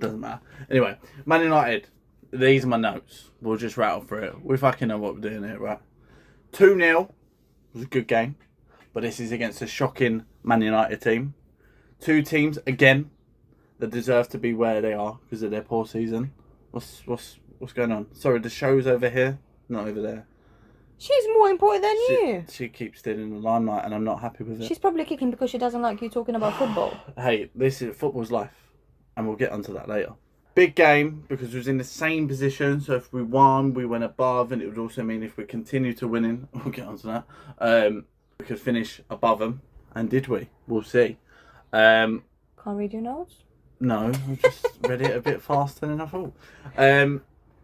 Doesn't matter. Anyway, Man United. These are my notes. We'll just rattle through it. We fucking know what we're doing here, right? 2-0 was a good game, but this is against a shocking Man United team. Two teams again that deserve to be where they are because of their poor season. What's going on? Sorry, the show's over here, not over there. She's more important than you. She keeps stealing the limelight, and I'm not happy with it. She's probably kicking because she doesn't like you talking about football. Hey, this is football's life, and we'll get onto that later. Big game because we was in the same position. So if we won, we went above, and it would also mean if we continue to winning, we'll get onto that. We could finish above them, and did we? We'll see. Can't read your notes. No, I just read it a bit faster than I thought.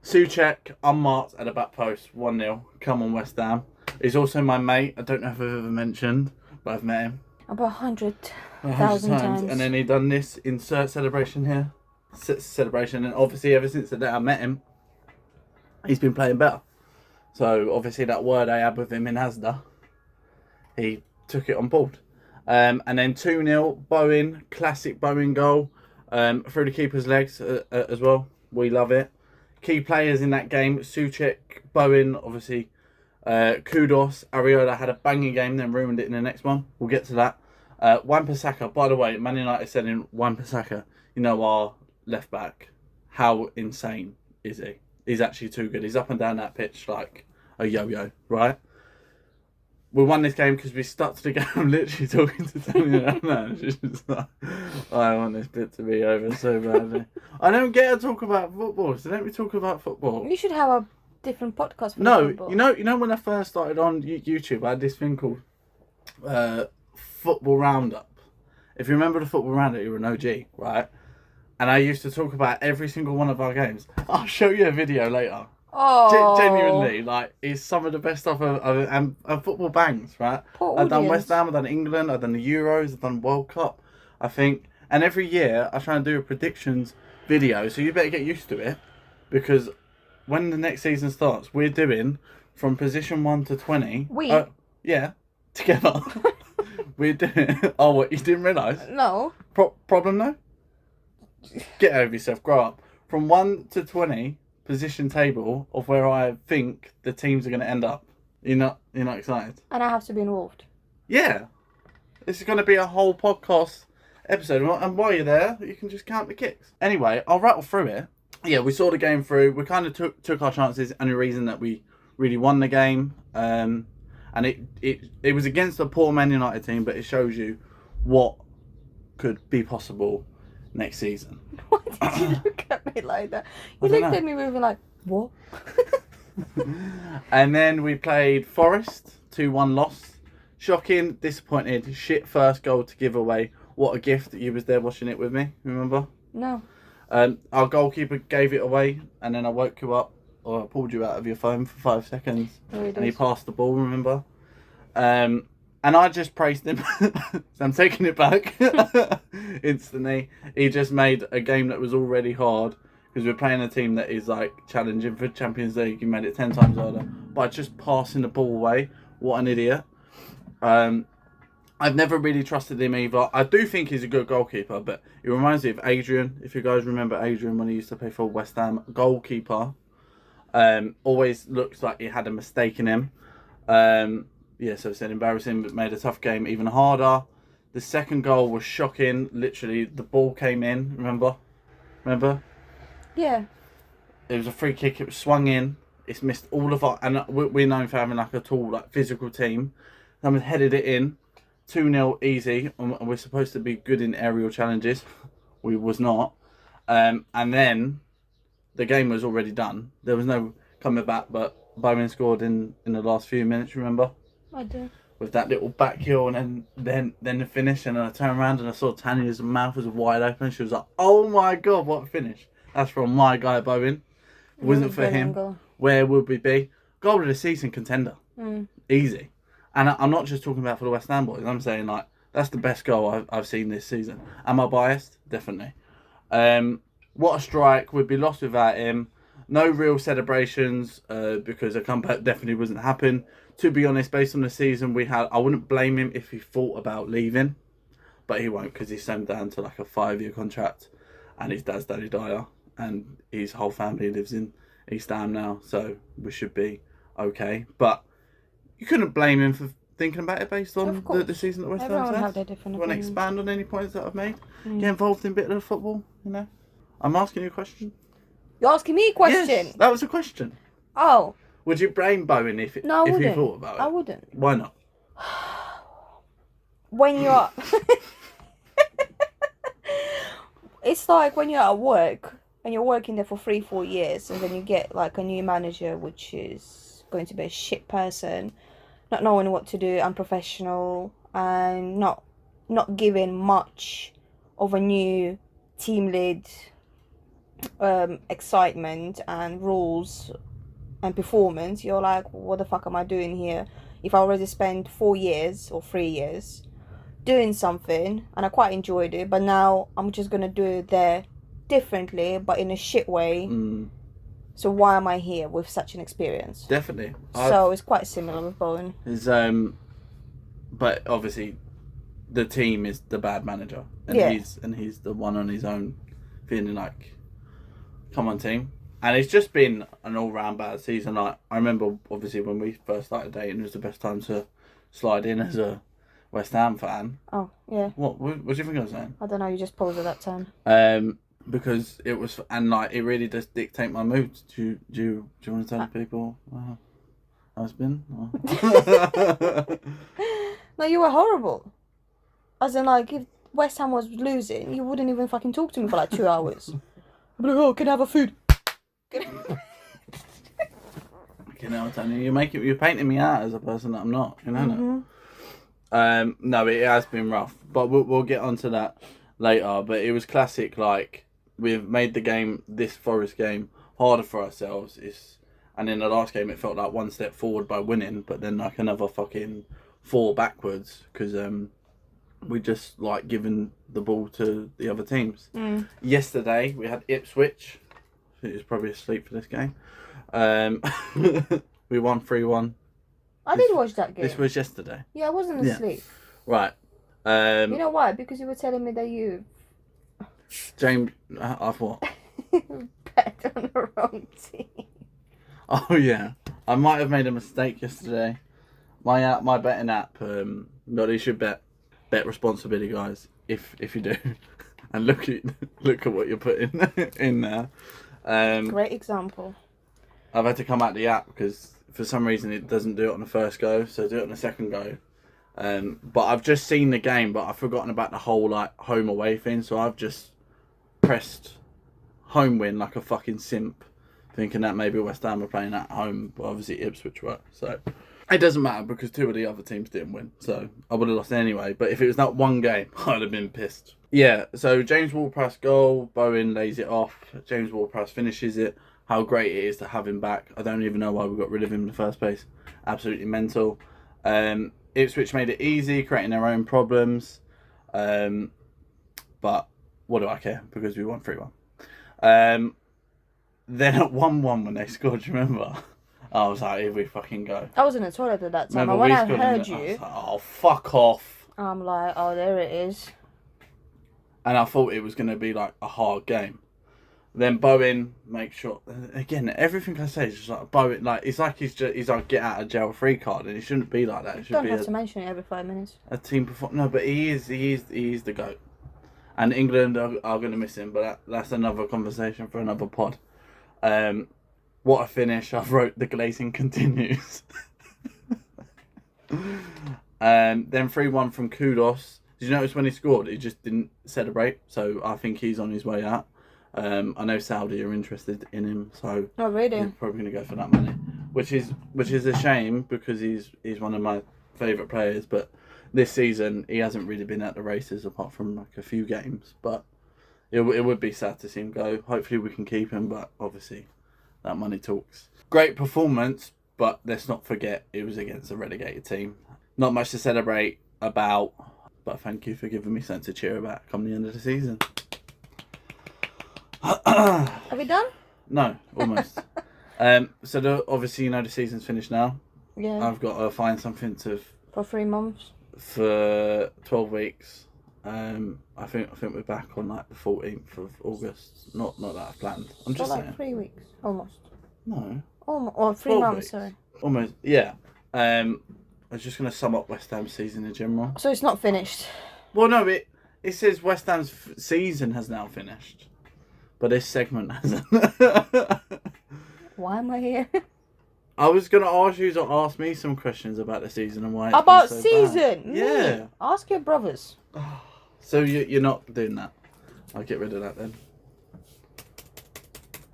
Souček, unmarked at the back post, 1-0. Come on, West Ham. He's also my mate. I don't know if I've ever mentioned, but I've met him. About 100,000 times. And then he done this insert celebration here. Celebration. And obviously, ever since the day I met him, he's been playing better. So, obviously, that word I had with him in Asda, he took it on board. And then 2-0, Bowen. Classic Bowen goal. Through the keeper's legs as well. We love it. Key players in that game, Souček, Bowen, obviously, Kudos. Ariola had a banging game, then ruined it in the next one. We'll get to that. Wan-Bissaka, by the way, Man United said in Wan-Bissaka, you know, our left back, how insane is he? He's actually too good. He's up and down that pitch like a yo-yo, right? We won this game because we stuck to the game. I'm literally talking to Tanya now. She's just like, I want this bit to be over so badly. I don't get to talk about football, so let me talk about football. You should have a different podcast for football. You know when I first started on YouTube, I had this thing called Football Roundup. If you remember the Football Roundup, you were an OG, right? And I used to talk about every single one of our games. I'll show you a video later. Oh, genuinely, like, it's some of the best stuff and football bangs, right? I've done West Ham, I've done England, I've done the Euros, I've done World Cup, I think. And every year I try and do a predictions video, so you better get used to it, because when the next season starts, we're doing from position 1 to 20. Yeah, together. We're doing. Oh, what, you didn't realise? No. Problem though? Get over yourself, grow up. From 1 to 20 position table of where I think the teams are going to end up. You're not excited? And I have to be involved. Yeah. This is going to be a whole podcast episode. And while you're there, you can just count the kicks. Anyway, I'll rattle through it. Yeah, we saw the game through. We kind of took our chances. And the reason that we really won the game. And it was against a poor Man United team, but it shows you what could be possible next season. Why did you look at me like that? You looked at me moving like, what? And then we played Forest, 2-1 loss. Shocking, disappointed, shit first goal to give away. What a gift that you was there watching it with me, remember? No. Our goalkeeper gave it away, and then I woke you up, or I pulled you out of your phone for 5 seconds. And he passed the ball, remember? And I just praised him. So I'm taking it back instantly. He just made a game that was already hard because we're playing a team that is like challenging for Champions League. He made it 10 times harder by just passing the ball away. What an idiot. I've never really trusted him either. I do think he's a good goalkeeper, but it reminds me of Adrian. If you guys remember Adrian when he used to play for West Ham, goalkeeper. Always looks like he had a mistake in him. Yeah, so it's embarrassing, but made a tough game even harder. The second goal was shocking. Literally, the ball came in, remember? Yeah. It was a free kick. It was swung in. It's missed all of our... And we're known for having like a tall, like physical team. Someone headed it in. 2-0 easy. And we're supposed to be good in aerial challenges. We was not. And then the game was already done. There was no coming back, but Bowman scored in the last few minutes, remember? I do. With that little back heel and then the finish, and then I turned around and I saw Tanya's mouth was wide open. She was like, "Oh my god, what a finish!" That's from my guy Bowen. If it wasn't for him, where would we be? Goal of the season contender, easy. And I'm not just talking about for the West Ham boys. I'm saying like that's the best goal I've seen this season. Am I biased? Definitely. What a strike! We'd be lost without him. No real celebrations because a comeback definitely wasn't happen. To be honest, based on the season we had, I wouldn't blame him if he thought about leaving, but he won't because he's signed down to like a 5-year contract. and his dad's Danny Dyer, and his whole family lives in East Ham now, so we should be okay. But you couldn't blame him for thinking about it based on the season that West Ham Everyone had. have their different You want to opinions. expand on any points that I've made? Get involved in a bit of football, you know? I'm asking you a question. You're asking me a question? Yes, that was a question. Oh. Would you blame Bowen if you thought about it? I wouldn't. Why not? When you're... It's like when you're at work and you're working there for 3-4 years and then you get like a new manager which is going to be a shit person, not knowing what to do, unprofessional, and not giving much of a new team lead excitement and rules and performance. You're like, what the fuck am I doing here? If I already spent 4 years or 3 years doing something and I quite enjoyed it, but now I'm just gonna do it there differently but in a shit way. So why am I here with such an experience? Definitely. So it's quite similar with Bowen. But obviously the team is the bad manager, and he's the one on his own feeling like, come on team. And it's just been an all-round bad season. Like, I remember obviously when we first started dating, it was the best time to slide in as a West Ham fan. Oh, yeah. What do you think I was saying? I don't know, you just paused at that time. Because it was, and like, it really does dictate my mood. Do you want to tell people how it's been? No, you were horrible. As in, like, if West Ham was losing, you wouldn't even fucking talk to me for like 2 hours. I'd be like, oh, can I have a food? You know, Tanya, you're painting me out as a person that I'm not. You know. No, it has been rough, but we'll get onto that later. But it was classic. Like, we've made the game, this Forest game, harder for ourselves. And in the last game, it felt like one step forward by winning, but then like another fucking 4 backwards because we just like given the ball to the other teams. Yesterday we had Ipswich. He was probably asleep for this game. We won 3-1. I did watch that game. This was yesterday. Yeah, I wasn't asleep. Right. You know why? Because you were telling me that you... James, I thought... bet on the wrong team. Oh, yeah. I might have made a mistake yesterday. My betting app, no, you should bet responsibly, guys, if you do. And look at what you're putting in there. Great example. I've had to come out the app because for some reason it doesn't do it on the first go, so do it on the second go. But I've just seen the game, but I've forgotten about the whole like home away thing, so I've just pressed home win like a fucking simp, thinking that maybe West Ham were playing at home, but obviously Ipswich were. So it doesn't matter because 2 of the other teams didn't win, so I would have lost anyway. But if it was that one game, I'd have been pissed. Yeah, so James Ward-Prowse goal, Bowen lays it off, James Ward-Prowse finishes it. How great it is to have him back. I don't even know why we got rid of him in the first place. Absolutely mental. Ipswich made it easy, creating their own problems. But what do I care? Because we won 3-1. Then at 1-1 when they scored, do you remember? I was like, here we fucking go. I was in the toilet at that time. Remember, And when I scored heard I you... was like, oh, fuck off. I'm like, oh, there it is. And I thought it was going to be like a hard game. Then Bowen makes sure, again, everything I say is just like Bowen, like it's like he's like get out of jail free card, and it shouldn't be like that. It should Don't be have to mention it every 5 minutes. a team performance. No, but he is the GOAT, and England are going to miss him. But that's another conversation for another pod. What a finish! I've wrote the glazing continues. Then 3-1 from Kudos. Did you notice when he scored, he just didn't celebrate? So I think he's on his way out. I know Saudi are interested in him, so Oh, really? he's probably going to go for that money, which is a shame because he's one of my favourite players. But this season he hasn't really been at the races apart from like a few games. But it would be sad to see him go. Hopefully we can keep him, but obviously that money talks. Great performance, but let's not forget it was against a relegated team. Not much to celebrate about, but thank you for giving me something to cheer about come the end of the season. Have you done? No, almost. So obviously the season's finished now. Yeah. I've got to find something For 3 months. for 12 weeks. I think we're back on like the 14th of August. Not that I've planned. I'm just like saying. 3 weeks, almost. No. Almost, or 3 12 months. weeks. Sorry. Almost. Yeah. I was just gonna sum up West Ham's season in general. So it's not finished. Well, no, it says West Ham's season has now finished, but this segment hasn't. Why am I here? I was gonna ask you to ask me some questions about the season and why. It's About been so season? bad. Yeah. Me. Ask your brothers. So you're not doing that? I'll get rid of that then.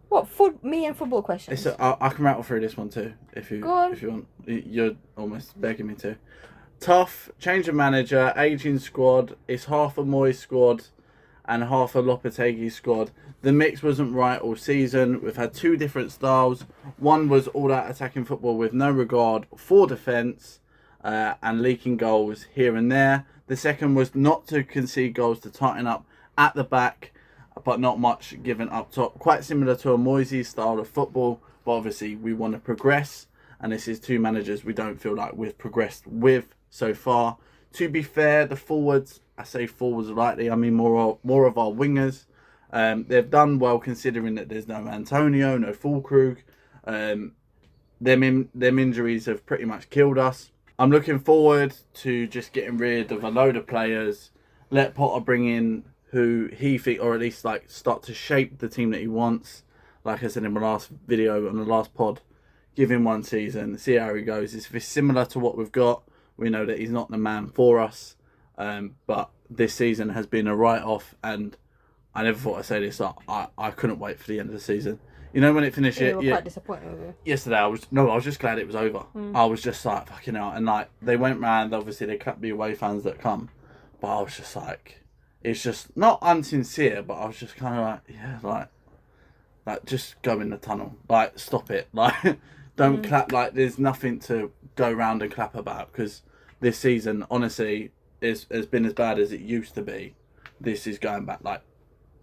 What? Me and football questions? I can rattle through this one too if you Go on. if you want. You're almost begging me to. Tough, change of manager, aging squad. It's half a Moyes squad and half a Lopetegui squad. The mix wasn't right all season. We've had two different styles. One was all-out attacking football with no regard for defence and leaking goals here and there. The second was not to concede goals, to tighten up at the back, but not much given up top. Quite similar to a Moyes style of football, but obviously we want to progress. And this is two managers we don't feel like we've progressed with so far. To be fair, the forwards, I say forwards lightly, I mean more of our wingers. They've done well considering that there's no Antonio, no Fulkrug. Them injuries have pretty much killed us. I'm looking forward to just getting rid of a load of players. Let Potter bring in who he thinks, or at least like start to shape the team that he wants. Like I said in my last video on the last pod, give him one season, see how he goes. If it's similar to what we've got, we know that he's not the man for us. But this season has been a write-off, and I never thought I'd say this. I couldn't wait for the end of the season. You know when it finished? You were quite disappointed with it. Yesterday, I was just glad it was over. I was just like, fucking hell. And like, they went round, obviously they clapped the away fans that come. But I was just like, it's just not unsincere, but I was just kind of like, yeah, like just go in the tunnel. Like, stop it. Like, don't clap. Like, there's nothing to go round and clap about, because this season, honestly, has been as bad as it used to be. This is going back like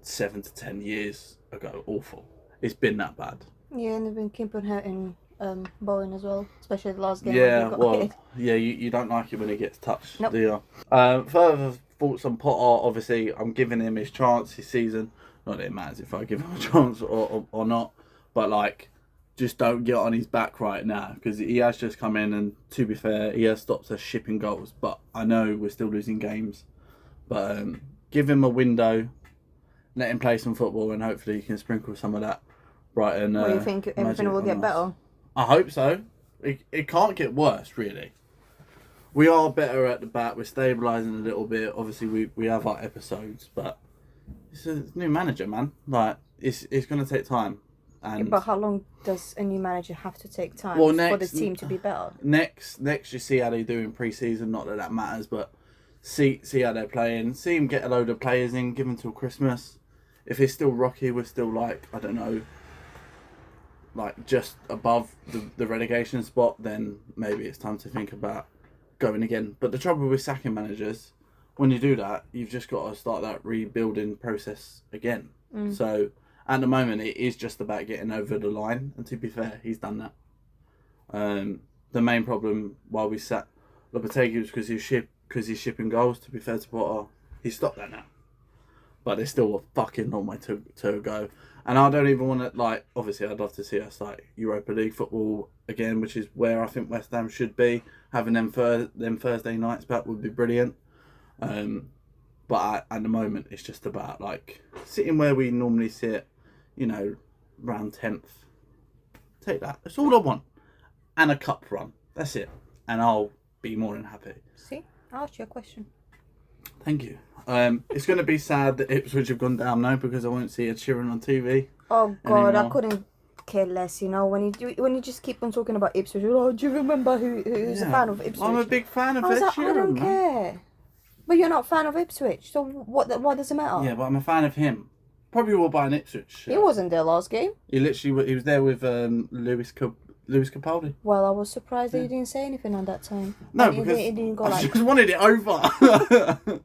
7 to 10 years ago. Awful. It's been that bad. Yeah, and they've been keeping hurting Bowen as well, especially the last game. Yeah, well, yeah, you don't like it when he gets touched, nope. do you? Further thoughts on Potter, obviously, I'm giving him his chance this season. Not that it matters if I give him a chance or not, but like, just don't get on his back right now, because he has just come in and, to be fair, he has stopped us shipping goals, but I know we're still losing games. But give him a window, let him play some football, and hopefully he can sprinkle some of that Brighton. Well, you think everything will get better? I hope so. It can't get worse, really. We are better at the back. We're stabilising a little bit. Obviously, we have our episodes, but it's a new manager, man. Like, it's going to take time. And but how long does a new manager have to take time for the team to be better? Next, you see how they do in pre-season. Not that that matters, but see how they're playing. See them get a load of players in, give them till Christmas. If it's still rocky, we're still like, I don't know, like just above the relegation spot, then maybe it's time to think about going again. But the trouble with sacking managers, when you do that, you've just got to start that rebuilding process again. So at the moment, it is just about getting over the line, and to be fair, he's done that. The main problem while we sat Lopetegui was because he's shipping goals. To be fair to Potter, he stopped that now. But there's still a fucking long way to go. And I don't even want to, like, obviously I'd love to see us like Europa League football again, which is where I think West Ham should be. Having them Thursday nights back would be brilliant. But at the moment, it's just about like sitting where we normally sit, you know, round 10th. Take that. That's all I want. And a cup run. That's it. And I'll be more than happy. See, I asked you a question. Thank you. It's going to be sad that Ipswich have gone down now, because I won't see Ed Sheeran on TV. Oh God, anymore. I couldn't care less. You know, when you just keep on talking about Ipswich. Oh, do you remember who's a fan of Ipswich? I'm a big fan of Ed Sheeran. I don't care. But you're not a fan of Ipswich, so what does it matter? Yeah, but I'm a fan of him. Probably will buy an Ipswich shirt. He wasn't there last game. He was there with Lewis Capaldi. Well, I was surprised that you didn't say anything on that time. No, because he didn't go I just wanted it over.